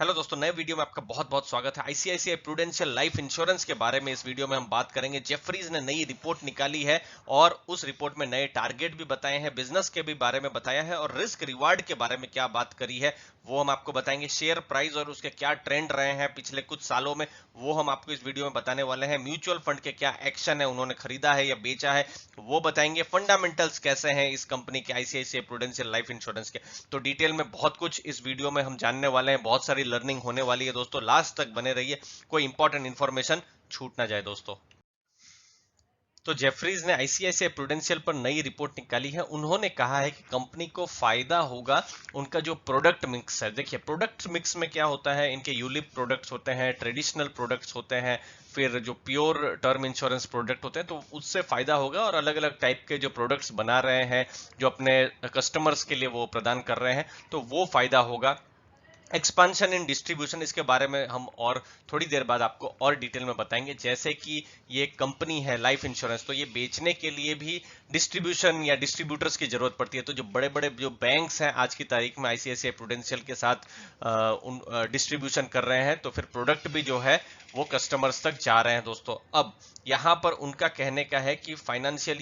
Hello दोस्तों, नए video में आपका बहुत बहुत स्वागत है। आईसीआईसीआई प्रूडेंशियल लाइफ इंश्योरेंस के बारे में इस वीडियो में हम बात करेंगे। जेफरीज ने नई रिपोर्ट निकाली है और उस रिपोर्ट में नए टारगेट भी बताए हैं, बिजनेस के भी बारे में बताया है और रिस्क रिवार्ड के बारे में क्या बात करी है वो हम आपको बताएंगे। शेयर प्राइस और उसके क्या ट्रेंड रहे हैं पिछले कुछ सालों में वो हम आपको इस वीडियो में बताने वाले हैं। म्यूचुअल फंड के क्या एक्शन है, उन्होंने खरीदा है या बेचा है वो बताएंगे। फंडामेंटल्स कैसे हैं इस कंपनी के, आईसीआईसीआई प्रूडेंशियल लाइफ इंश्योरेंस के, तो डिटेल में बहुत कुछ इस वीडियो में हम जानने वाले हैं। बहुत सारी लर्निंग होने वाली है दोस्तों, लास्ट तक बने रहिए, कोई इंपॉर्टेंट इंफॉर्मेशन छूट ना जाए दोस्तों। तो जेफरीज ने आईसीआईसीआई प्रूडेंशियल पर नई रिपोर्ट निकाली है। उन्होंने कहा है कि कंपनी को फायदा होगा उनका जो प्रोडक्ट मिक्स है। देखिए, प्रोडक्ट मिक्स में क्या होता है, इनके यूलिप प्रोडक्ट्स होते हैं, ट्रेडिशनल प्रोडक्ट्स होते हैं, फिर जो प्योर टर्म इंश्योरेंस प्रोडक्ट होते हैं, तो उससे फायदा होगा। और अलग अलग टाइप के जो प्रोडक्ट्स बना रहे हैं, जो अपने कस्टमर्स के लिए वो प्रदान कर रहे हैं, तो वो फायदा होगा। एक्सपांशन इन डिस्ट्रीब्यूशन, इसके बारे में हम और थोड़ी देर बाद आपको और डिटेल में बताएंगे। जैसे कि ये कंपनी है लाइफ इंश्योरेंस, तो ये बेचने के लिए भी डिस्ट्रीब्यूशन या डिस्ट्रीब्यूटर्स की जरूरत पड़ती है। तो जो बड़े बड़े जो बैंक्स हैं आज की तारीख में आईसीआईसीआई प्रूडेंशियल के साथ उन डिस्ट्रीब्यूशन कर रहे हैं, तो फिर प्रोडक्ट भी जो है वो कस्टमर्स तक जा रहे हैं दोस्तों। अब यहाँ पर उनका कहने का है कि फाइनेंशियल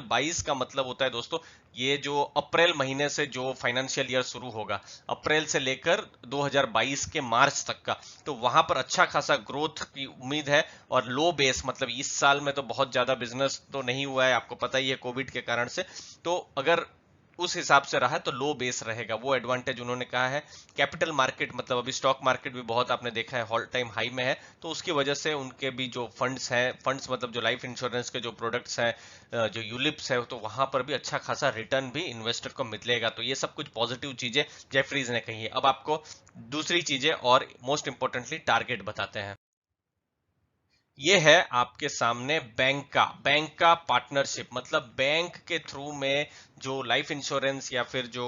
22 का मतलब होता है दोस्तों, ये जो अप्रैल महीने से जो फाइनेंशियल ईयर शुरू होगा, अप्रैल से लेकर 2022 के मार्च तक का, तो वहां पर अच्छा खासा ग्रोथ की उम्मीद है। और लो बेस, मतलब इस साल में तो बहुत ज्यादा बिजनेस तो नहीं हुआ है, आपको पता ही है कोविड के कारण से, तो अगर उस हिसाब से रहा तो लो बेस रहेगा, वो एडवांटेज उन्होंने कहा है। कैपिटल मार्केट, मतलब अभी स्टॉक मार्केट भी बहुत आपने देखा है ऑल टाइम हाई में है, तो उसकी वजह से उनके भी जो फंड्स हैं, फंड्स मतलब जो लाइफ इंश्योरेंस के जो प्रोडक्ट्स हैं, जो यूलिप्स है, तो वहां पर भी अच्छा खासा रिटर्न भी इन्वेस्टर को मिलेगा। तो ये सब कुछ पॉजिटिव चीजें जेफरीज ने कही है। अब आपको दूसरी चीजें और मोस्ट इंपॉर्टेंटली टारगेट बताते हैं। ये है आपके सामने बैंक का पार्टनरशिप, मतलब बैंक के थ्रू में जो लाइफ इंश्योरेंस या फिर जो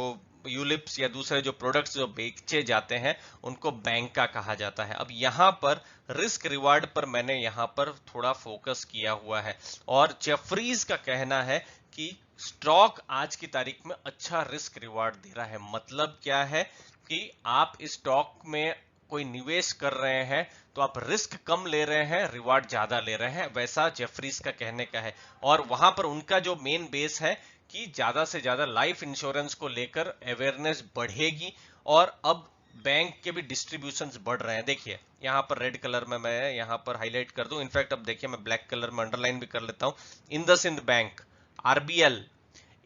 यूलिप्स या दूसरे जो प्रोडक्ट्स जो बेचे जाते हैं उनको बैंक का कहा जाता है। अब यहाँ पर रिस्क रिवार्ड पर मैंने यहाँ पर थोड़ा फोकस किया हुआ है और जेफरीज का कहना है कि स्टॉक आज की तारीख में अच्छा रिस्क रिवार्ड दे रहा है। मतलब क्या है कि आप इस स्टॉक में कोई निवेश कर रहे हैं तो आप रिस्क कम ले रहे हैं, रिवार्ड ज्यादा ले रहे हैं, वैसा जेफरीज का कहने का है। और वहां पर उनका जो मेन बेस है कि ज्यादा से ज्यादा लाइफ इंश्योरेंस को लेकर अवेयरनेस बढ़ेगी। और अब बैंक के भी डिस्ट्रीब्यूशन बढ़ रहे हैं। देखिए यहाँ पर रेड कलर में मैं यहाँ पर हाईलाइट कर दूं, इनफैक्ट अब देखिए मैं ब्लैक कलर में अंडरलाइन भी कर लेता हूं। IndusInd bank, RBL,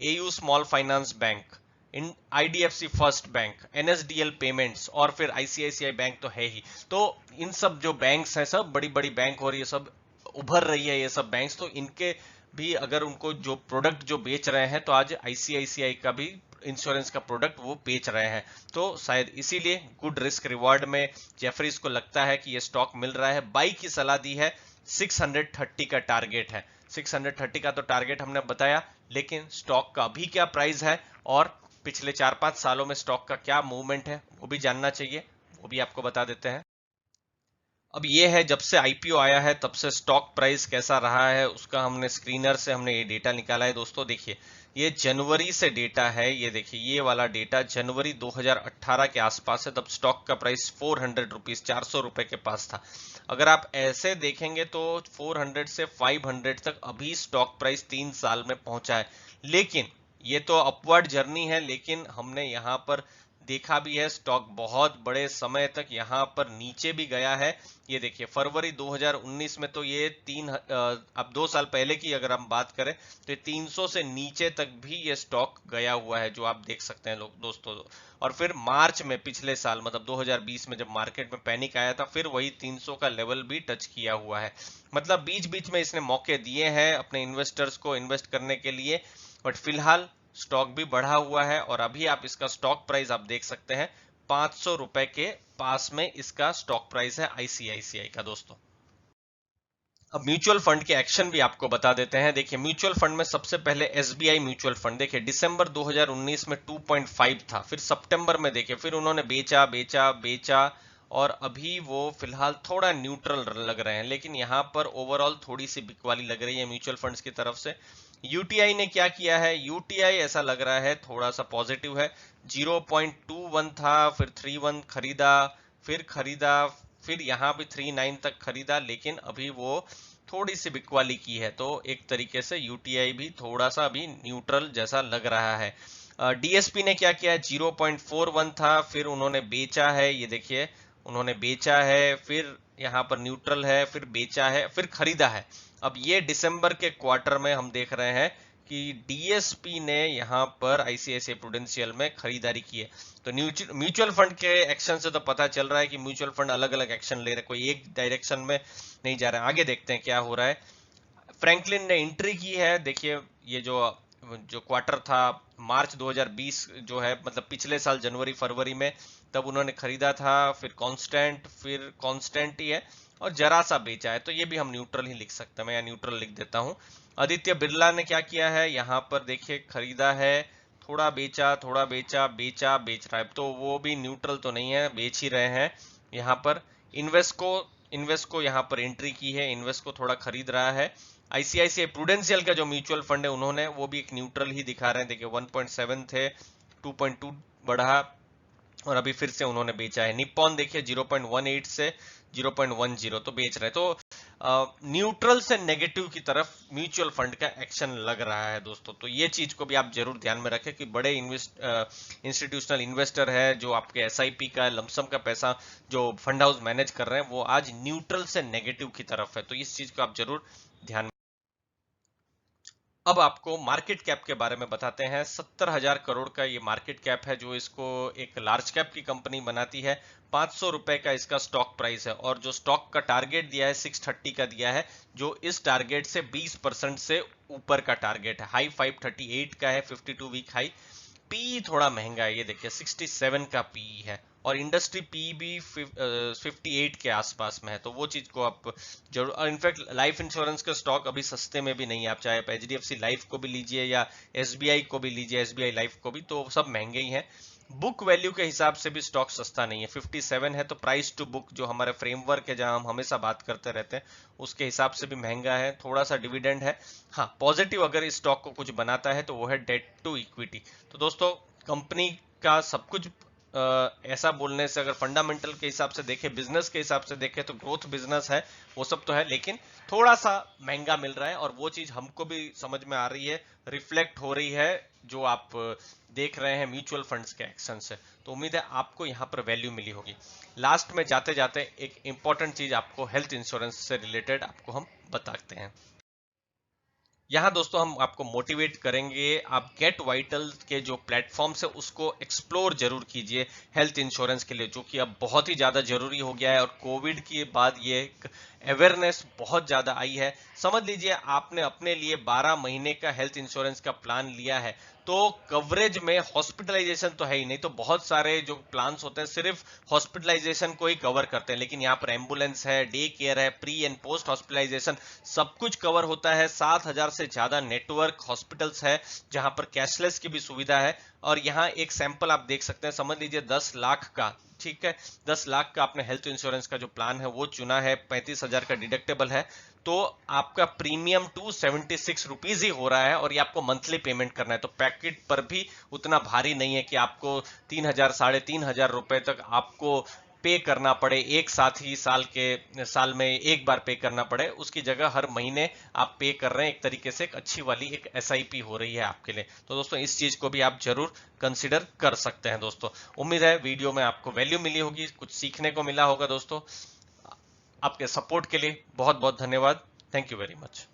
AU small finance bank, इन IDFC first bank, NSDL payments और फिर आईसीआईसीआई बैंक तो है ही। तो इन सब जो बैंक्स हैं, सब बड़ी बड़ी बैंक हो रही है, सब उभर रही है ये सब बैंक्स, तो इनके भी अगर उनको जो प्रोडक्ट जो बेच रहे हैं, तो आज आईसीआईसीआई का भी इंश्योरेंस का प्रोडक्ट वो बेच रहे हैं। तो शायद इसीलिए गुड रिस्क रिवार्ड में जेफरीज को लगता है कि ये स्टॉक मिल रहा है। बाई की सलाह दी है, 630 का टारगेट है। 630 का तो टारगेट हमने बताया, लेकिन स्टॉक का अभी क्या प्राइस है और पिछले 4-5 सालों में स्टॉक का क्या मूवमेंट है वो भी जानना चाहिए, वो भी आपको बता देते हैं। अब ये है, जब से आईपीओ आया है तब से स्टॉक प्राइस कैसा रहा है उसका हमने स्क्रीनर से हमने ये डेटा निकाला है दोस्तों। देखिए ये जनवरी से डेटा है, ये देखिए ये वाला डेटा जनवरी 2018 के आसपास है, तब स्टॉक का प्राइस 400 रुपीज, 400 रुपए के पास था। अगर आप ऐसे देखेंगे तो 400 से 500 तक अभी स्टॉक प्राइस 3 साल में पहुंचा है। लेकिन ये तो अपवर्ड जर्नी है, लेकिन हमने यहाँ पर देखा भी है स्टॉक बहुत बड़े समय तक यहाँ पर नीचे भी गया है। ये देखिए फरवरी 2019 में तो ये अब 2 साल पहले की अगर हम बात करें तो ये 300 से नीचे तक भी ये स्टॉक गया हुआ है, जो आप देख सकते हैं लोग दोस्तों। और फिर मार्च में पिछले साल, मतलब 2020 में जब मार्केट में पैनिक आया था, फिर वही 300 का लेवल भी टच किया हुआ है। मतलब बीच बीच में इसने मौके दिए हैं अपने इन्वेस्टर्स को इन्वेस्ट करने के लिए, बट फिलहाल स्टॉक भी बढ़ा हुआ है। और अभी आप इसका स्टॉक प्राइस आप देख सकते हैं, 500 रुपए के पास में इसका स्टॉक प्राइस है आईसीआईसीआई का दोस्तों। अब म्यूचुअल फंड के एक्शन भी आपको बता देते हैं। देखिए म्यूचुअल फंड में सबसे पहले एसबीआई म्यूचुअल फंड, देखिए दिसंबर 2019 में 2.5 था, फिर सितंबर में देखिए फिर उन्होंने बेचा बेचा बेचा और अभी वो फिलहाल थोड़ा न्यूट्रल लग रहे हैं। लेकिन यहाँ पर ओवरऑल थोड़ी सी बिकवाली लग रही है म्यूचुअल फंड्स की तरफ से। यूटीआई ने क्या किया है, यूटीआई ऐसा लग रहा है थोड़ा सा पॉजिटिव है। 0.21 था, फिर 3.1 खरीदा, फिर खरीदा, फिर यहाँ भी 3.9 तक खरीदा, लेकिन अभी वो थोड़ी सी बिकवाली की है। तो एक तरीके से यूटीआई भी थोड़ा सा अभी न्यूट्रल जैसा लग रहा है। डीएसपी ने क्या किया है, 0.41 था, फिर उन्होंने बेचा है, ये देखिए उन्होंने बेचा है, फिर यहाँ पर न्यूट्रल है, फिर बेचा है, फिर खरीदा है। अब ये दिसंबर के क्वार्टर में हम देख रहे हैं कि डीएसपी ने यहाँ पर आईसीआईसीआई प्रूडेंशियल में खरीदारी की है। तो म्यूचुअल फंड के एक्शन से तो पता चल रहा है कि म्यूचुअल फंड अलग अलग एक्शन ले रहे हैं, कोई एक डायरेक्शन में नहीं जा रहा है। आगे देखते हैं क्या हो रहा है। फ्रैंकलिन ने एंट्री की है, देखिए ये जो जो क्वार्टर था मार्च 2020 जो है, मतलब पिछले साल जनवरी फरवरी में, तब उन्होंने खरीदा था, फिर कांस्टेंट, फिर कांस्टेंट ही है, और जरा सा बेचा है। तो ये भी हम न्यूट्रल ही लिख सकते हैं, मैं यहाँ न्यूट्रल लिख देता हूँ। आदित्य बिरला ने क्या किया है, यहाँ पर देखिए खरीदा है, थोड़ा बेचा, थोड़ा बेचा, बेचा, बेच रहा है, तो वो भी न्यूट्रल तो नहीं है, बेच ही रहे हैं। यहाँ पर इन्वेस्को यहाँ पर एंट्री की है, इन्वेस्को थोड़ा खरीद रहा है। आईसीआईसीआई प्रूडेंशियल का जो म्यूचुअल फंड है उन्होंने वो भी एक न्यूट्रल ही दिखा रहे हैं, देखिए 1.7 थे, 2.2 बढ़ा, और अभी फिर से उन्होंने बेचा है। निप्पॉन देखिए 0.18 से 0.10 तो बेच रहे हैं। तो न्यूट्रल से नेगेटिव की तरफ म्यूचुअल फंड का एक्शन लग रहा है दोस्तों। तो ये चीज को भी आप जरूर ध्यान में रखें कि बड़े इंस्टीट्यूशनल इन्वेस्टर है जो आपके एसआईपी का लमसम का पैसा जो फंड हाउस मैनेज कर रहे हैं, वो आज न्यूट्रल से नेगेटिव की तरफ है। तो इस चीज को आप जरूर ध्यान। अब आपको मार्केट कैप के बारे में बताते हैं। 70,000 करोड़ का ये मार्केट कैप है, जो इसको एक लार्ज कैप की कंपनी बनाती है। 500 रुपए का इसका स्टॉक प्राइस है, और जो स्टॉक का टारगेट दिया है 630 का दिया है, जो इस टारगेट से 20% से ऊपर का टारगेट है। हाई 538 का है, 52 वीक हाई। पी थोड़ा महंगा है, ये देखिए 67 का पी है, और इंडस्ट्री पी भी 58 के आसपास में है। तो वो चीज को आप जरूर, और इनफैक्ट लाइफ इंश्योरेंस के स्टॉक अभी सस्ते में भी नहीं है। आप चाहे एचडीएफसी लाइफ को भी लीजिए या एसबीआई को भी लीजिए, एसबीआई लाइफ को भी, तो सब महंगे ही हैं। बुक वैल्यू के हिसाब से भी स्टॉक सस्ता नहीं है, 57 है। तो प्राइस टू बुक जो हमारे फ्रेमवर्क है जहां हम हमेशा बात करते रहते हैं, उसके हिसाब से भी महंगा है। थोड़ा सा डिविडेंड है। हाँ, पॉजिटिव अगर इस स्टॉक को कुछ बनाता है तो वो है डेट टू इक्विटी। तो दोस्तों, कंपनी का सब कुछ ऐसा बोलने से, अगर फंडामेंटल के हिसाब से देखें, बिजनेस के हिसाब से देखें, तो ग्रोथ बिजनेस है, वो सब तो है, लेकिन थोड़ा सा महंगा मिल रहा है, और वो चीज हमको भी समझ में आ रही है, रिफ्लेक्ट हो रही है जो आप देख रहे हैं म्यूचुअल फंड्स के एक्शन से। तो उम्मीद है आपको यहाँ पर वैल्यू मिली होगी। लास्ट में जाते जाते एक इंपॉर्टेंट चीज आपको हेल्थ इंश्योरेंस से रिलेटेड आपको हम बताते हैं। यहाँ दोस्तों हम आपको मोटिवेट करेंगे, आप गेट वाइटल के जो प्लेटफॉर्म्स है उसको एक्सप्लोर जरूर कीजिए हेल्थ इंश्योरेंस के लिए, जो कि अब बहुत ही ज़्यादा जरूरी हो गया है, और कोविड के बाद ये अवेयरनेस बहुत ज़्यादा आई है। समझ लीजिए आपने अपने लिए 12 महीने का हेल्थ इंश्योरेंस का प्लान लिया है, तो कवरेज में हॉस्पिटलाइजेशन तो है ही नहीं, तो बहुत सारे जो प्लान्स होते हैं सिर्फ हॉस्पिटलाइजेशन को ही कवर करते हैं, लेकिन यहाँ पर एम्बुलेंस है, डे केयर है, प्री एंड पोस्ट हॉस्पिटलाइजेशन सब कुछ कवर होता है। 7,000 से ज्यादा नेटवर्क हॉस्पिटल्स है जहां पर कैशलेस की भी सुविधा है। और यहाँ एक सैंपल आप देख सकते हैं, समझ लीजिए 10 लाख का, ठीक है, 10 लाख का आपने हेल्थ इंश्योरेंस का जो प्लान है वो चुना है, 35,000 का डिडक्टेबल है, तो आपका प्रीमियम 276 रुपीज ही हो रहा है, और ये आपको मंथली पेमेंट करना है। तो पैकेट पर भी उतना भारी नहीं है कि आपको 3,000 3,500 रुपए तक आपको पे करना पड़े, एक साथ ही साल में एक बार पे करना पड़े, उसकी जगह हर महीने आप पे कर रहे हैं। एक तरीके से एक अच्छी वाली एक एसआईपी हो रही है आपके लिए। तो दोस्तों, इस चीज को भी आप जरूर कंसिडर कर सकते हैं। दोस्तों, उम्मीद है वीडियो में आपको वैल्यू मिली होगी, कुछ सीखने को मिला होगा। दोस्तों, आपके सपोर्ट के लिए बहुत बहुत धन्यवाद। Thank you very much.